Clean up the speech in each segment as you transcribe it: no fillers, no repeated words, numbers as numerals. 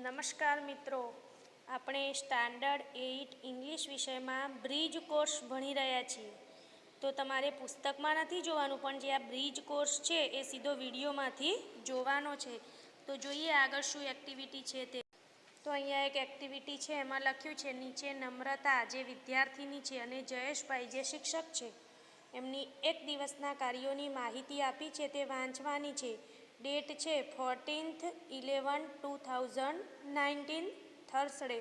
નમસ્કાર મિત્રો, આપણે સ્ટાન્ડર્ડ 8 ઇંગ્લિશ વિષયમાં બ્રિજ કોર્સ ભણી રહ્યા છીએ. તો તમારે પુસ્તકમાં નથી જોવાનું, પણ જે આ બ્રિજ કોર્સ છે એ સીધો વિડીયોમાંથી જોવાનો છે. તો જોઈએ આગળ શું એક્ટિવિટી છે તે. તો અહીંયા એક એક્ટિવિટી છે, એમાં લખ્યું છે નીચે નમ્રતા જે વિદ્યાર્થીની છે અને જયેશભાઈ જે શિક્ષક છે એમની એક દિવસના કાર્યોની માહિતી આપી છે, તે વાંચવાની છે. ડેટ છે 14/11/2019, થર્સડે.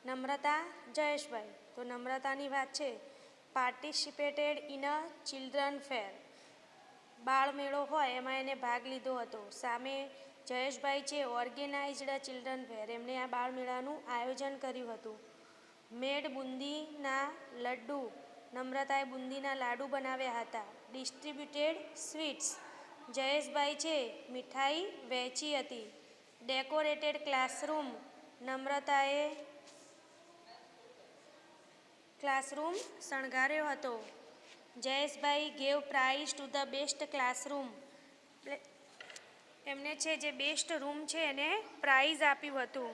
નમ્રતા જયેશભાઈ. તો નમ્રતાની વાત છે, પાર્ટિસિપેટેડ ઇન અ ચિલ્ડ્રન ફેર. બાળમેળો હોય એમાં એને ભાગ લીધો હતો. સામે જયેશભાઈ છે ઓર્ગેનાઇઝડ ચિલ્ડ્રન ફેર, એમણે આ બાળમેળાનું આયોજન કર્યું હતું. મેડ બુંદીના લડ્ડુ, નમ્રતાએ બુંદીના લાડુ બનાવ્યા હતા. ડિસ્ટ્રીબ્યુટેડ સ્વીટ્સ, જયેશભાઈ છે મીઠાઈ વહેંચી હતી. ડેકોરેટેડ ક્લાસરૂમ, નમ્રતાએ ક્લાસરૂમ શણગાર્યો હતો. Jayeshbhai gave prize to the best classroom, એમને છે જે બેસ્ટ રૂમ છે એને પ્રાઇઝ આપ્યું હતું.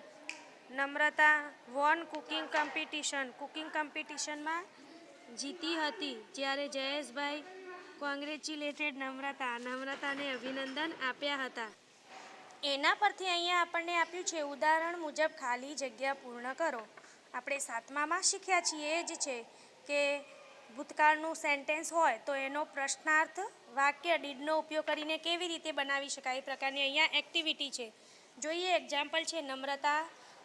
નમ્રતા વોન કુકિંગ કોમ્પિટિશન, કુકિંગ કોમ્પિટિશનમાં જીતી હતી. જ્યારે જયેશભાઈ કોંગ્રેચ્યુલેટેડ નમ્રતાને અભિનંદન આપ્યા હતા. એના પરથી અહીંયા આપણને આપ્યું છે ઉદાહરણ મુજબ ખાલી જગ્યા પૂર્ણ કરો. આપણે 7મામાં શીખ્યા છીએ એ જ છે કે ભૂતકાળનું સેન્ટેન્સ હોય તો એનો પ્રશ્નાર્થ વાક્ય ડીડનો ઉપયોગ કરીને કેવી રીતે બનાવી શકાય, એ પ્રકારની અહીંયા એક્ટિવિટી છે. જોઈએ એક્ઝામ્પલ છે, Namrata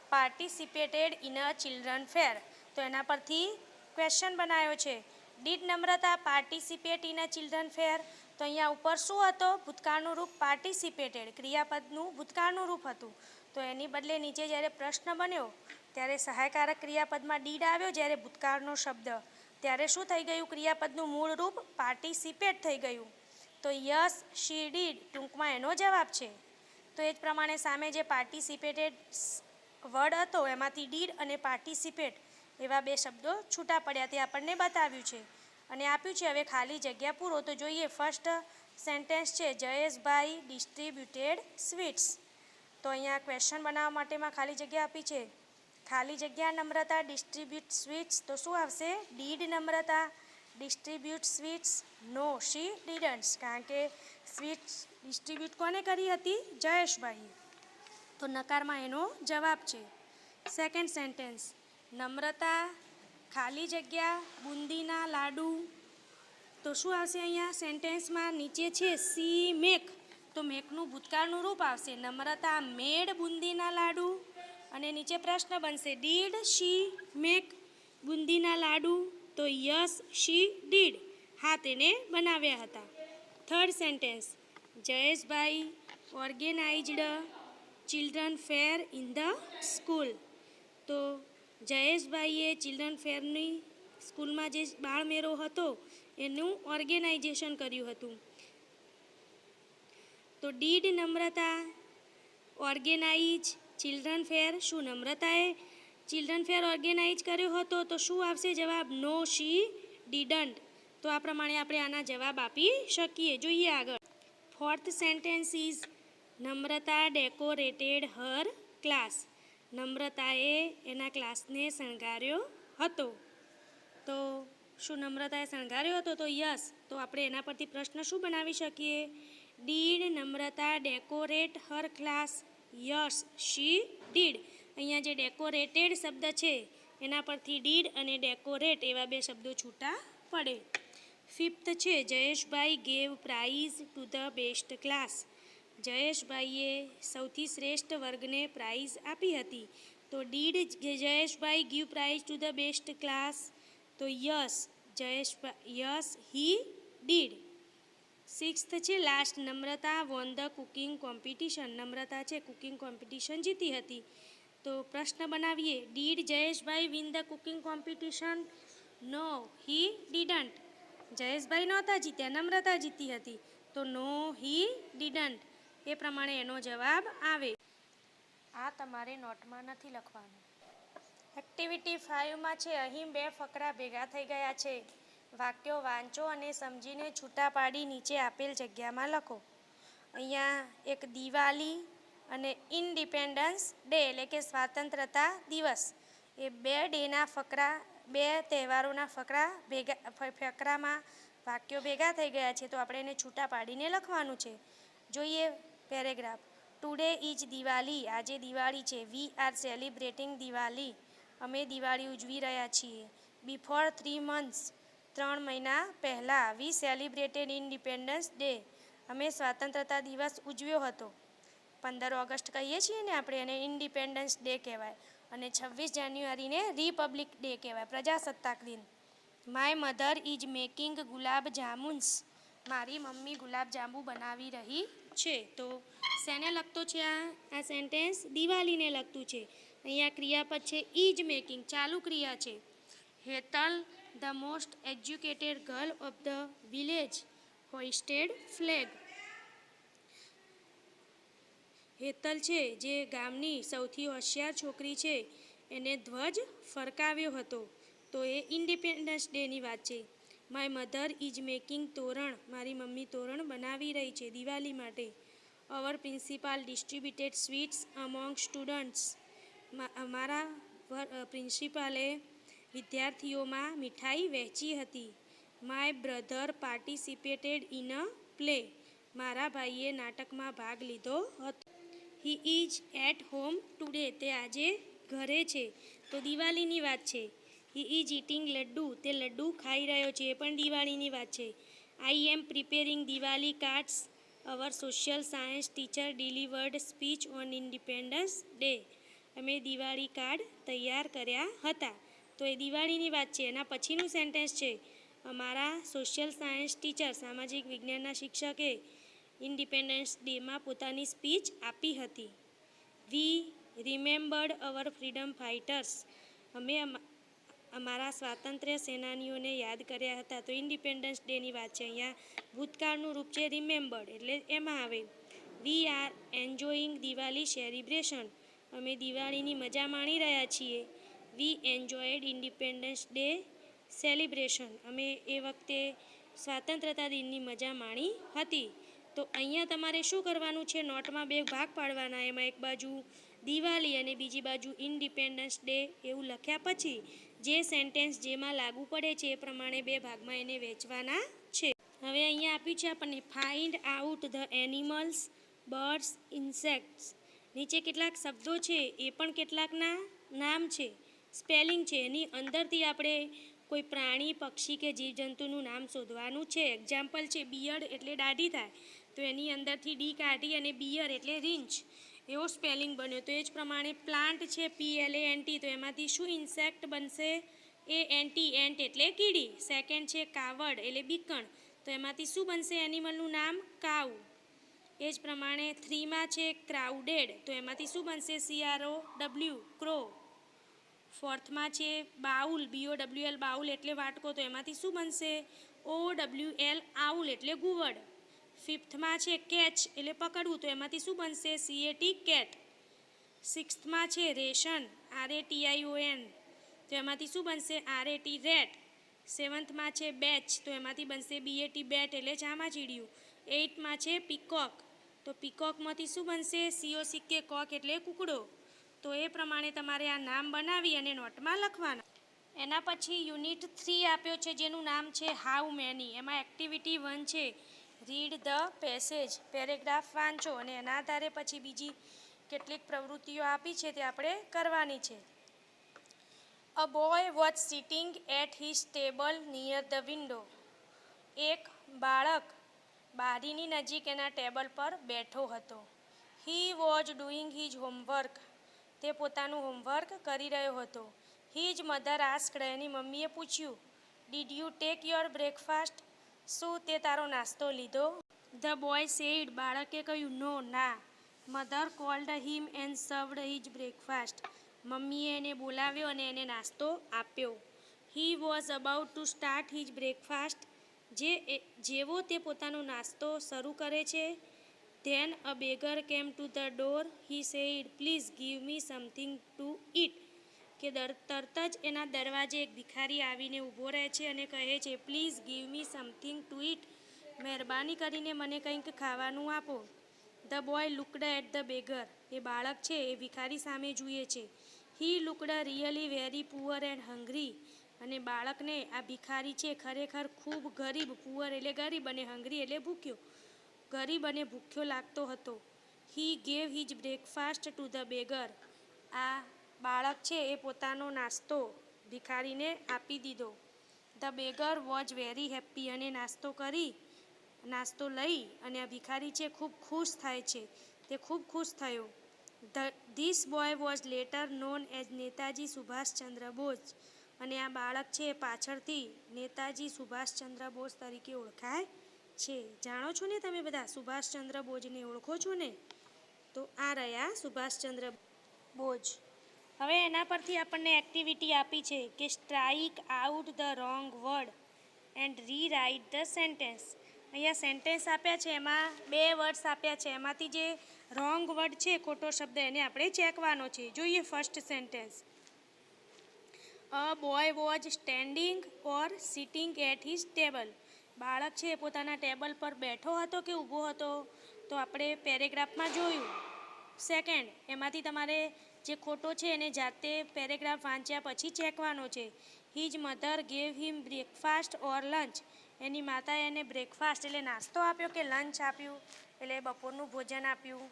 participated in a children fair. તો એના પરથી ક્વેશ્ચન બનાવ્યો છે, did Namrata participate in a children fair. તો અહીંયા ઉપર શું હતો? ભૂતકાળનું રૂપ પાર્ટિસિપેટેડ, ક્રિયાપદનું ભૂતકાળનું રૂપ હતું. તો એની બદલે નીચે જ્યારે પ્રશ્ન બન્યો ત્યારે સહાયકારક ક્રિયાપદમાં ડીડ આવ્યો, જ્યારે ભૂતકાળનો શબ્દ, ત્યારે શું થઈ ગયું? ક્રિયાપદનું મૂળ રૂપ પાર્ટિસિપેટ થઈ ગયું. તો યસ શી ડીડ ટૂંકમાં એનો જવાબ છે. તો એ જ પ્રમાણે સામે જે પાર્ટિસિપેટેડ વર્ડ હતો એમાંથી ડીડ અને પાર્ટિસિપેટ એવા બે શબ્દો છૂટા પડ્યા, તે આપણને બતાવ્યું છે અને આપ્યું છે હવે ખાલી જગ્યા પૂરો. તો જોઈએ ફર્સ્ટ સેન્ટેન્સ છે, જયેશભાઈ ડિસ્ટ્રીબ્યુટેડ સ્વીટ્સ. તો અહીંયા ક્વેશ્ચન બનાવવા માટેમાં ખાલી જગ્યા આપી છે. ખાલી જગ્યા નમ્રતા ડિસ્ટ્રીબ્યુટ સ્વીટ્સ. તો શું આવશે? Did Namrata distribute sweets? No she didn't, કારણ કે સ્વીટ્સ ડિસ્ટ્રીબ્યુટ કોને કરી હતી? જયેશભાઈએ. તો નકારમાં એનો જવાબ છે. સેકન્ડ સેન્ટેન્સ, નમ્રતા ખાલી જગ્યા બુંદીના લાડુ. તો શું આવશે અહીંયા સેન્ટેન્સમાં? નીચે છે સી મેક, તો મેકનું ભૂતકાળનું રૂપ આવશે. નમ્રતા મેડ બુંદીના લાડુ, અને નીચે પ્રશ્ન બનશે ડીડ શી મેક બુંદીના લાડુ. તો યસ શી ડીડ, હા તેને બનાવ્યા હતા. Third sentence, Jayeshbhai organised children fair in the school. તો જયેશભાઈએ ચિલ્ડ્રન ફેરની સ્કૂલમાં જે બાળમેળો હતો એનું ઓર્ગેનાઇઝેશન કર્યું હતું. તો ડીડ નમ્રતા ઓર્ગેનાઇઝ ચિલ્ડ્રન ફેર? શું નમ્રતાએ ચિલ્ડ્રન ફેર ઓર્ગેનાઇઝ કર્યો હતો? તો શું આવશે જવાબ? નો શી ડીડન્ટ. તો આ પ્રમાણે આપણે આના જવાબ આપી શકીએ. જોઈએ આગળ. Fourth sentence is Namrata decorated her class. નમ્રતાએ એના ક્લાસને શણગાર્યો હતો. તો શું નમ્રતાએ શણગાર્યો હતો? તો યસ. તો આપણે એના પરથી પ્રશ્ન શું બનાવી શકીએ? Did Namrata decorate her class? Yes she did. અહીંયા જે ડેકોરેટેડ શબ્દ છે એના પરથી ડીડ અને ડેકોરેટ એવા બે શબ્દો છૂટા પડે. ફિફ્થ છે, Jayeshbhai gave prize to the best class. જયેશભાઈએ સૌથી શ્રેષ્ઠ વર્ગને પ્રાઇઝ આપી હતી. તો did Jayeshbhai give prize to the best class? તો yes yes he did. Sixth છે last, Namrata won the cooking competition. Namrata છે કુકિંગ કોમ્પિટિશન જીતી હતી. તો પ્રશ્ન બનાવીએ, did Jayeshbhai win the cooking competition? No he didn't. Jayeshbhai નહોતા જીત્યા, નમ્રતા જીતી હતી. તો નો હી ડીડન્ટ. એ પ્રમાણે એનો જવાબ આવે. આ તમારે નોટમાં નથી લખવાનું. એક્ટિવિટી 5માં છે, અહીં બે ફકરા ભેગા થઈ ગયા છે. વાક્યો વાંચો અને સમજીને છૂટા પાડી નીચે આપેલ જગ્યામાં લખો. અહીંયા એક દિવાળી અને ઇન્ડિપેન્ડન્સ ડે એટલે કે સ્વાતંત્રતા દિવસ. એ બે ડેના ફકરા, બે તહેવારોના ફકરામાં વાક્યો ભેગા થઈ ગયા છે, તો આપણે એને છૂટા પાડીને લખવાનું છે. જોઈએ પેરેગ્રાફ. ટુડે ઇઝ દિવાળી, આજે દિવાળી છે. વી આર સેલિબ્રેટિંગ દિવાળી, અમે દિવાળી ઉજવી રહ્યા છીએ. બિફોર 3 months, 3 મહિના પહેલાં. વી સેલિબ્રેટેડ ઇન્ડિપેન્ડન્સ ડે, અમે સ્વાતંત્રતા દિવસ ઉજવ્યો હતો. 15 ઓગસ્ટ કહીએ છીએ ને આપણે, એને ઇન્ડિપેન્ડન્સ ડે કહેવાય. અને 26 જાન્યુઆરીને રિપબ્લિક ડે કહેવાય, પ્રજાસત્તાક દિન. માય મધર ઇઝ મેકિંગ ગુલાબ જામુન્સ, મારી મમ્મી ગુલાબજાંબુ બનાવી રહી છે. તો શેને લગતો છે આ સેન્ટેન્સ? દિવાળીને લગતું છે. અહીંયા ક્રિયાપદ છે ઇઝ મેકિંગ, ચાલુ ક્રિયા છે. Hetal, the most educated girl of the village, hoisted flag. Hetal છે, જે ગામની સૌથી હોશિયાર છોકરી છે, એને ધ્વજ ફરકાવ્યો હતો. તો એ ઇન્ડિપેન્ડન્સ ડેની વાત છે. માય મધર ઇઝ મેકિંગ તોરણ, મારી મમ્મી તોરણ બનાવી રહી છે દિવાળી માટે. Our principal distributed sweets among students, અમારા પ્રિન્સિપાલે વિદ્યાર્થીઓમાં મીઠાઈ વહેંચી હતી. My brother participated in a play, મારા ભાઈએ નાટકમાં ભાગ લીધો હતો. He is at home today, તે આજે ઘરે છે. તો દિવાળીની વાત છે. હી ઇઝ ઇટિંગ લડ્ડુ, તે લડ્ડુ ખાઈ રહ્યો છે, એ પણ દિવાળીની વાત છે. I am preparing Diwali cards, our social science teacher delivered speech on Independence Day, અમે દિવાળી કાર્ડ તૈયાર કર્યા હતા. તો એ દિવાળીની વાત છે. એના પછીનું સેન્ટેન્સ છે, અમારા સોશિયલ સાયન્સ ટીચર, સામાજિક વિજ્ઞાનના શિક્ષકે ઇન્ડિપેન્ડન્સ ડેમાં પોતાની સ્પીચ આપી હતી. વી રિમેમ્બર્ડ અવર ફ્રીડમ ફાઇટર્સ, અમે અમારા સ્વાતંત્ર્ય સેનાનીઓને યાદ કર્યા હતા. તો ઇન્ડિપેન્ડન્સ ડેની વાત છે. અહીંયા ભૂતકાળનું રૂપ છે રિમેમ્બર્ડ, એટલે એમાં આવે. We are enjoying Diwali celebration, અમે દિવાળીની મજા માણી રહ્યા છીએ. વી એન્જોયડ ઇન્ડિપેન્ડન્સ ડે સેલિબ્રેશન, અમે એ વખતે સ્વાતંત્રતા દિનની મજા માણી હતી. તો અહીંયા તમારે શું કરવાનું છે? નોટમાં બે ભાગ પાડવાના. એમાં એક બાજુ દિવાળી અને બીજી બાજુ ઇન્ડિપેન્ડન્સ ડે એવું લખ્યા પછી જે સેન્ટેન્સ જેમાં લાગુ પડે છે એ પ્રમાણે બે ભાગમાં એને વહેંચવાના છે. હવે અહીંયા આપ્યું છે આપણને find out the animals, birds, insects. નીચે કેટલાક શબ્દો છે, એ પણ કેટલાકના નામ છે, સ્પેલિંગ છે. એની અંદરથી આપણે કોઈ પ્રાણી, પક્ષી કે જીવજંતુનું નામ શોધવાનું છે. એક્ઝામ્પલ છે બિયર્ડ એટલે દાઢી થાય, તો એની અંદરથી ડી કાઢી અને બિયર એટલે રીંછ, એવો સ્પેલિંગ બન્યો. તો એ જ પ્રમાણે પ્લાન્ટ છે PLANT, તો એમાંથી શું ઇન્સેક્ટ બનશે? ANT, એન્ટ એટલે કીડી. સેકન્ડ છે કાવડ એટલે બીકણ, તો એમાંથી શું બનશે એનિમલનું નામ? કાઉ. એ જ પ્રમાણે 3માં છે ક્રાઉડેડ, તો એમાંથી શું બનશે? CROW, crow. 4થમાં છે બાઉલ, BOWL બાઉલ એટલે વાટકો, તો એમાંથી શું બનશે? OWL આઉલ એટલે ઘુવડ. 5થમાં છે કેચ એટલે પકડવું, તો એમાંથી શું બનશે? CAT cat. 6થમાં છે રેશન, RATION, તો એમાંથી શું બનશે? RAT rate. 7થમાં છે બેચ, તો એમાંથી બનશે BAT બેટ એટલે ચામાચીડિયું. 8માં છે પીકોક, તો પીકોકમાંથી શું બનશે? COCK કોક એટલે કૂકડો. તો એ પ્રમાણે તમારે આ નામ બનાવી અને નોટમાં લખવાના. એના પછી યુનિટ 3 આપ્યો છે, જેનું નામ છે હાઉ મેની. એમાં એક્ટિવિટી 1 છે રીડ ધ પેસેજ, પેરેગ્રાફ વાંચો અને એના આધારે પછી બીજી કેટલીક પ્રવૃત્તિઓ આપી છે તે આપણે કરવાની છે. A boy was sitting at his table near the window, એક બાળક બારીની નજીક એના ટેબલ પર બેઠો હતો. He was doing his homework, તે પોતાનું હોમવર્ક કરી રહ્યો હતો. હિઝ મધર આસ્ક્ડ, એની મમ્મીએ પૂછ્યું, did you take your breakfast, શું તે તારો નાસ્તો લીધો? ધ બોય સેઇડ, બાળકે કહ્યું, નો, ના. Mother called him and served his breakfast, મમ્મીએ એને બોલાવ્યો અને એને નાસ્તો આપ્યો. He was about to start his breakfast, જેવો તે પોતાનો નાસ્તો શરૂ કરે છે. Then a beggar came to the door, he said, please give me something to eat, કે તરત જ એના દરવાજે એક ભિખારી આવીને ઊભો રહે છે અને કહે છે, please give me something to eat, મહેરબાની કરીને મને કંઈક ખાવાનું આપો. The boy looked at the beggar. એ બાળક છે એ ભિખારી સામે જુએ છે. He looked really very poor and hungry. અને બાળકને આ ભિખારી છે ખરેખર ખૂબ ગરીબ, પુઅર એટલે ગરીબ અને હંગ્રી એટલે ભૂખ્યો, ગરીબ અને ભૂખ્યો લાગતો હતો. હી gave his breakfast two the beggar. આ બાળક છે એ પોતાનો નાસ્તો ભિખારીને આપી દીધો. The beggar was very happy. અને નાસ્તો લઈ અને આ ભિખારી છે ખૂબ ખુશ થાય છે, તે ખૂબ ખુશ થયો. This boy was later known as Netaji Subhashchandra Bose. અને આ બાળક છે પાછળથી નેતાજી સુભાષચંદ્ર બોઝ તરીકે ઓળખાય છે. જાણો છો ને તમે બધા સુભાષચંદ્ર બોઝને ઓળખો છો ને? તો આ રહ્યા સુભાષચંદ્ર બોઝ. હવે એના પરથી આપણને એક્ટિવિટી આપી છે કે strike out the wrong word and rewrite the sentence. અહીંયા સેન્ટેન્સ આપ્યા છે, એમાં 2 વર્ડ્સ આપ્યા છે. એમાંથી જે રોંગ વર્ડ છે, ખોટો શબ્દ, એને આપણે ચેકવાનો છે. જોઈએ first sentence. A boy was standing or sitting at his table. બાળક છે પોતાના ટેબલ પર બેઠો હતો કે ઊભો હતો? તો આપણે પેરેગ્રાફમાં જોયું. સેકન્ડ, એમાંથી તમારે જે ખોટો છે એને જાતે પેરેગ્રાફ વાંચ્યા પછી ચેકવાનો છે. હિઝ મધર ગેવ હિમ બ્રેકફાસ્ટ ઓર લંચ. એની માતાએ એને બ્રેકફાસ્ટ એટલે નાસ્તો આપ્યો કે લંચ આપ્યું એટલે બપોરનું ભોજન આપ્યું.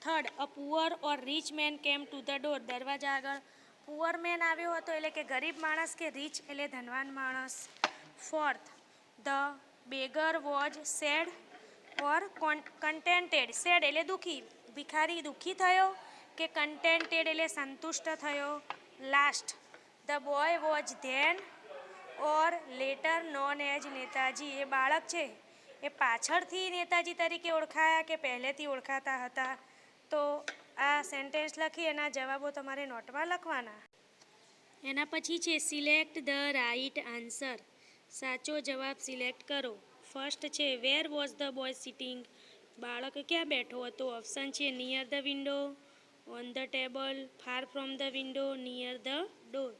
Third, a poor or rich man came to the door. દરવાજા આગળ પુઅર મેન આવ્યો હતો એટલે કે ગરીબ માણસ, કે રીચ એટલે ધનવાન માણસ. Fourth, the beggar was sad or contented. Sad એટલે દુઃખી, ભિખારી દુઃખી થયો કે કન્ટેન્ટેડ એટલે સંતુષ્ટ થયો. Last, the boy was then or later known as Netaji. એ બાળક છે એ પાછળથી નેતાજી તરીકે ઓળખાયા કે પહેલેથી ઓળખાતા હતા? તો આ સેન્ટેન્સ લખી એના જવાબો તમારે નોટમાં લખવાના. એના પછી છે સિલેક્ટ ધ રાઇટ આન્સર. સાચો જવાબ સિલેક્ટ કરો. ફર્સ્ટ છે where was the boy sitting. બાળક ક્યાં બેઠો હતો? ઓપ્શન છે near the window, on the table, far from the window, near the door.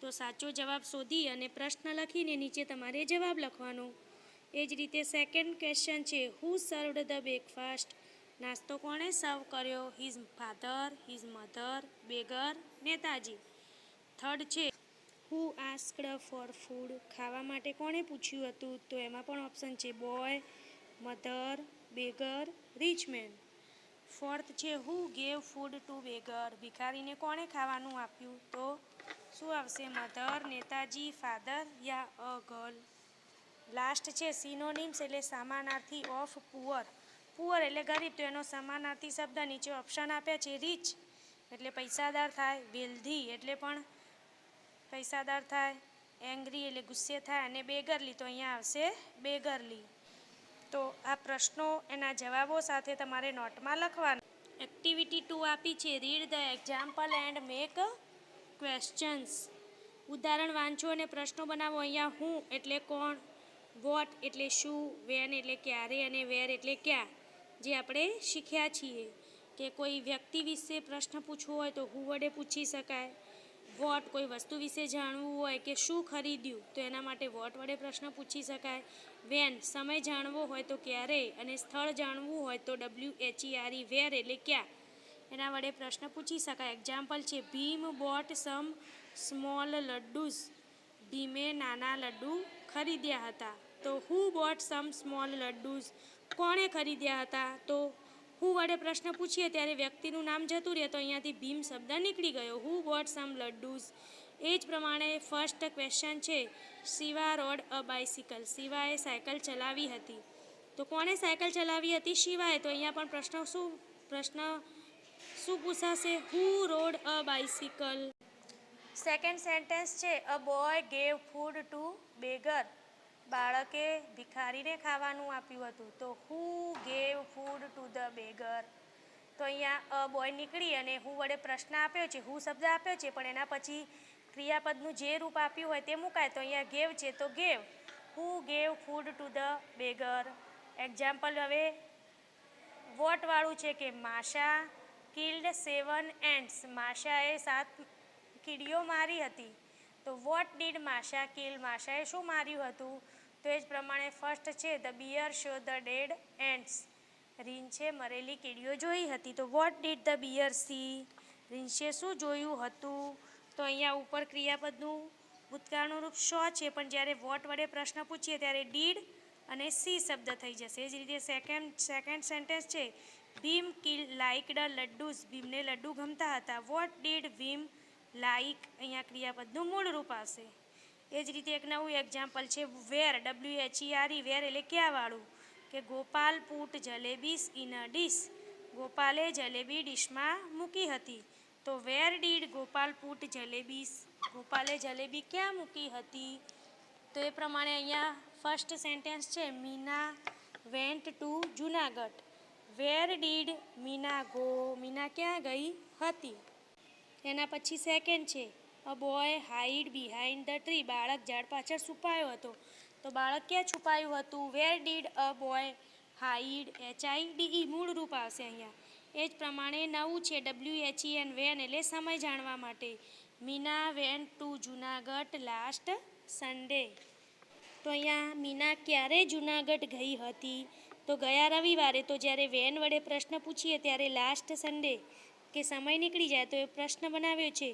તો સાચો જવાબ શોધી અને પ્રશ્ન લખીને નીચે તમારે જવાબ લખવાનો. એ જ રીતે સેકન્ડ ક્વેશ્ચન છે હુ સર્વડ ધ બ્રેકફાસ્ટ. નાસ્તો કોણે સર્વ કર્યો? His father, his mother, beggar, Netaji. Third છે હુ આસ્કડ ફોર ફૂડ. ખાવા માટે કોણે પૂછ્યું હતું? તો એમાં પણ ઓપ્શન છે boy, mother, beggar, rich man. Fourth છે who gave food to beggar. ભિખારીને કોણે ખાવાનું આપ્યું? તો શું આવશે? મધર, નેતાજી, ફાધર યા અ ગર્લ. લાસ્ટ છે સિનોનિમ્સ એટલે સમાનાર્થી ઓફ પુઅર. પુઅર એટલે ગરીબ, તો એનો સમાનાર્થી શબ્દ નીચે ઓપ્શન આપ્યા છે. રીચ એટલે પૈસાદાર થાય, વેલ્ધી એટલે પણ પૈસાદાર થાય, એંગ્રી એટલે ગુસ્સે થાય, અને બેગરલી તો અહીંયા આવશે બેગરલી. તો આ પ્રશ્નો એના જવાબો સાથે તમારે નોટમાં લખવાના. એક્ટિવિટી 2 આપી છે read the example and make questions. ઉદાહરણ વાંચો અને પ્રશ્નો બનાવો. અહીંયા હું એટલે કોણ, વોટ એટલે શું, વેન એટલે ક્યારે, અને વેર એટલે ક્યાં. જે આપણે શીખ્યા છીએ કે કોઈ વ્યક્તિ વિશે પ્રશ્ન પૂછવો હોય તો હુ વડે પૂછી શકાય. વોટ કોઈ વસ્તુ વિશે જાણવું હોય કે શું ખરીદ્યું તો એના માટે વોટ વડે પ્રશ્ન પૂછી શકાય. વેન સમય જાણવો હોય તો ક્યારે, અને સ્થળ જાણવું હોય તો WHERE વેર એટલે ક્યાં, એના વડે પ્રશ્ન પૂછી શકાય. એક્ઝામ્પલ છે ભીમ બોટ સમ સ્મોલ લડ્ડુઝ. ભીમે નાના લડ્ડુ ખરીદ્યા હતા. તો હુ બોટ સમ સ્મોલ લડ્ડુઝ. કોણે ખરીદ્યા હતા? તો હુ વડે પ્રશ્ન પૂછીએ ત્યારે વ્યક્તિનું નામ જતું રહે, તો અહીંયાથી ભીમ શબ્દ નીકળી ગયો. હુ બોટ સમ લડ્ડુઝ. એ જ પ્રમાણે ફર્સ્ટ ક્વેશ્ચન છે શિવા રોડ અ બાઇસિકલ. શિવાએ સાયકલ ચલાવી હતી. તો કોણે સાયકલ ચલાવી હતી? શિવાએ. તો અહીંયા પણ પ્રશ્ન શું પૂછાશે? Who rode a bicycle. Second sentence છે a boy gave food to beggar. બાળકે ભિખારીને ખાવાનું આપ્યું હતું. તો who gave food to the beggar. તો અહીંયા અ બોય નીકળી અને હુ વડે પ્રશ્ન આપ્યો છે, હુ શબ્દ આપ્યો છે, પણ એના પછી ક્રિયાપદનું જે રૂપ આપ્યું હોય તે મુકાય. તો અહીંયા ગેવ છે તો gave. Who gave food to the beggar. Example હવે વોટવાળું છે કે માશા કિલ્ડ 7 એન્ટ્સ. માશાએ 7 કીડીઓ મારી હતી. તો વોટ ડીડ માશા કિલ. માશાએ શું માર્યું હતું? તો એ જ પ્રમાણે ફર્સ્ટ છે the bear saw the dead ants. રીંછે મરેલી કીડીઓ જોઈ હતી. તો what did the bear see? રીંછે શું જોયું હતું? તો અહીંયા ઉપર ક્રિયાપદનું ભૂતકાળનું રૂપ સો છે, પણ જ્યારે વોટ વડે પ્રશ્ન પૂછીએ ત્યારે ડીડ અને સી શબ્દ થઈ જશે. એ જ રીતે સેકન્ડ સેન્ટેન્સ છે, ભીમ લાઇકડ લડ્ડુસ. ભીમને લડ્ડુ ગમતા હતા. What did Bhim like? અહીંયા ક્રિયાપદનું મૂળ રૂપ આવશે. એ જ રીતે એક નવું એક્ઝામ્પલ છે, વેર, WHERE, વેર એટલે ક્યાંવાળું, કે Gopal put jalebis in a dish. ગોપાલે જલેબી ડીશમાં મૂકી હતી. તો where did Gopal put jalebis? ગોપાલે જલેબી ક્યાં મૂકી હતી? તો એ પ્રમાણે અહીંયા ફર્સ્ટ સેન્ટેન્સ છે, Meena went to Junagadh. Where did Meena go? Meena ક્યાં ગઈ હતી? એના પછી સેકન્ડ છે, a boy hide behind the tree. બાળક ઝાડ પાછળ છુપાયો હતો. તો બાળક ક્યાં છુપાયું હતું? Where did a boy hide? HIDE મૂળ રૂપ આવશે અહીંયા. એ જ પ્રમાણે નવું છે, WHEN, વેન એટલે સમય જાણવા માટે. Meena went to Junagadh last Sunday. તો અહીંયા મીના ક્યારે જુનાગઢ ગઈ હતી? તો ગયા રવિવારે. તો જ્યારે વેન વડે પ્રશ્ન પૂછીએ ત્યારે લાસ્ટ સન્ડે કે સમય નીકળી જાય તો એ પ્રશ્ન બનાવ્યો છે,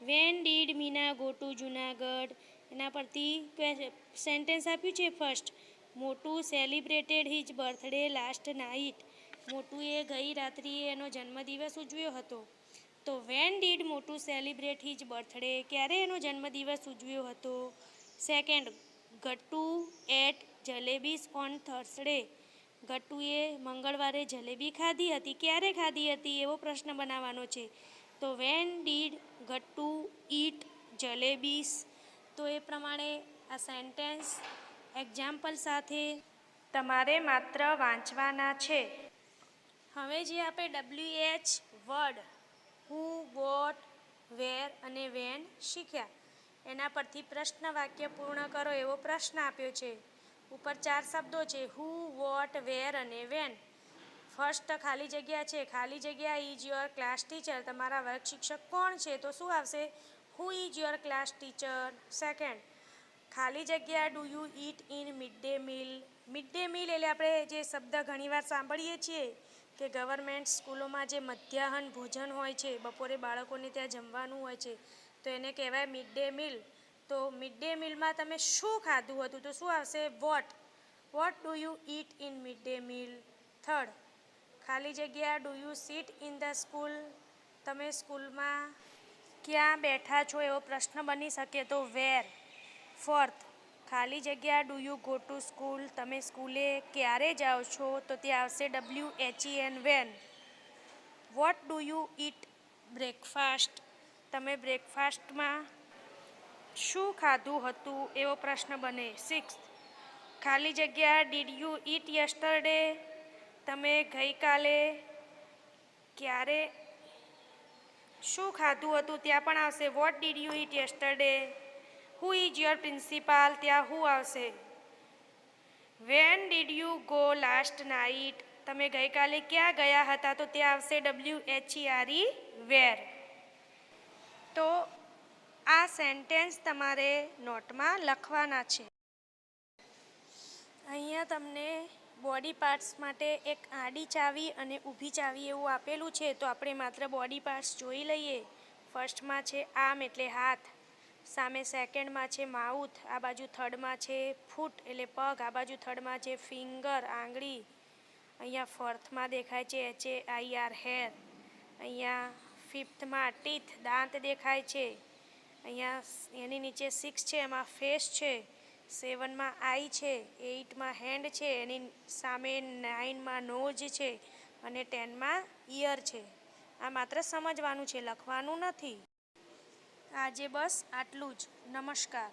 when did Meena go to Junagadh? એના પરથી સેન્ટેન્સ આપ્યું છે first, Motu celebrated his birthday last night. મોટુએ ગઈ રાત્રિએ એનો જન્મદિવસ ઉજવ્યો હતો. તો when did Motu celebrate his birthday? ક્યારે એનો જન્મદિવસ ઉજવ્યો હતો? Second, Gattu ate jalebis on Thursday. ગટ્ટુએ મંગળવારે જલેબી ખાધી હતી. ક્યારે ખાધી હતી એવો પ્રશ્ન બનાવવાનો છે. તો વેન ડીડ ગટ્ટુ ઈટ જલેબીસ? તો એ પ્રમાણે આ સેન્ટેન્સ એક્ઝામ્પલ સાથે તમારે માત્ર વાંચવાના છે. હવે જે આપણે WH વર્ડ, હુ, વોટ, વેર અને વેન શીખ્યા, એના પરથી પ્રશ્ન વાક્ય પૂર્ણ કરો એવો પ્રશ્ન આપ્યો છે. ઉપર 4 શબ્દો છે, હુ, વોટ, વેર અને વેન. ફર્સ્ટ ખાલી જગ્યા છે. ખાલી જગ્યા ઇઝ યોર ક્લાસ ટીચર. તમારા વર્ગ શિક્ષક કોણ છે? તો શું આવશે? Who is your class teacher. Second, ખાલી જગ્યા do you eat in mid day mill. Mid day mill એટલે આપણે જે શબ્દ ઘણીવાર સાંભળીએ છીએ કે ગવર્મેન્ટ સ્કૂલોમાં જે મધ્યાહન ભોજન હોય છે, બપોરે બાળકોને ત્યાં જમવાનું હોય છે, તો એને કહેવાય મિડ ડે મીલ. તો મિડ ડે મીલમાં તમે શું ખાધું હતું? તો શું આવશે? What. What do you eat in mid day meal. Third, ખાલી જગ્યા do you sit in the school. તમે સ્કૂલમાં ક્યાં બેઠા છો એવો પ્રશ્ન બની શકે. તો વેર. ફોર્થ, ખાલી જગ્યા do you go to school. તમે સ્કૂલે ક્યારે જાઓ છો? તો ત્યાં આવશે WHEN, when. What do you eat breakfast. તમે બ્રેકફાસ્ટમાં શું ખાધું હતું એવો પ્રશ્ન બને. સિક્સ્થ, ખાલી જગ્યા ડીડ યુ ઇટ યસ્ટરડે. તમે ગઈકાલે ક્યારે શું ખાધું હતું? ત્યાં પણ આવશે what did you it yesterday. Who is your principal? ત્યાં હુ આવશે. When did you go last night. તમે ગઈકાલે ક્યાં ગયા હતા? તો ત્યાં આવશે WHERE, વેર. તો આ સેન્ટેન્સ તમારે નોટમાં લખવાના છે. અહીંયા તમને બોડી પાર્ટ્સ માટે એક આડી ચાવી અને ઊભી ચાવી એવું આપેલું છે. તો આપણે માત્ર બોડી પાર્ટ્સ જોઈ લઈએ. ફર્સ્ટમાં છે આર્મ એટલે હાથ, સામે સેકન્ડમાં છે માઉથ, આ બાજુ થર્ડમાં છે ફૂટ એટલે પગ, આ બાજુ થર્ડમાં છે ફિંગર આંગળી, અહીંયા ફોર્થમાં દેખાય છે HAIR હેર, અહીંયા ફિફ્થમાં ટીથ દાંત દેખાય છે, અહીંયા એની નીચે 6 છે એમાં ફેસ છે, 7માં આઈ છે, 8માં હેન્ડ છે, એની સામે 9માં નોઝ છે અને 10માં ઇયર છે. આ માત્ર સમજવાનું છે, લખવાનું નથી. આજે બસ આટલું જ. નમસ્કાર.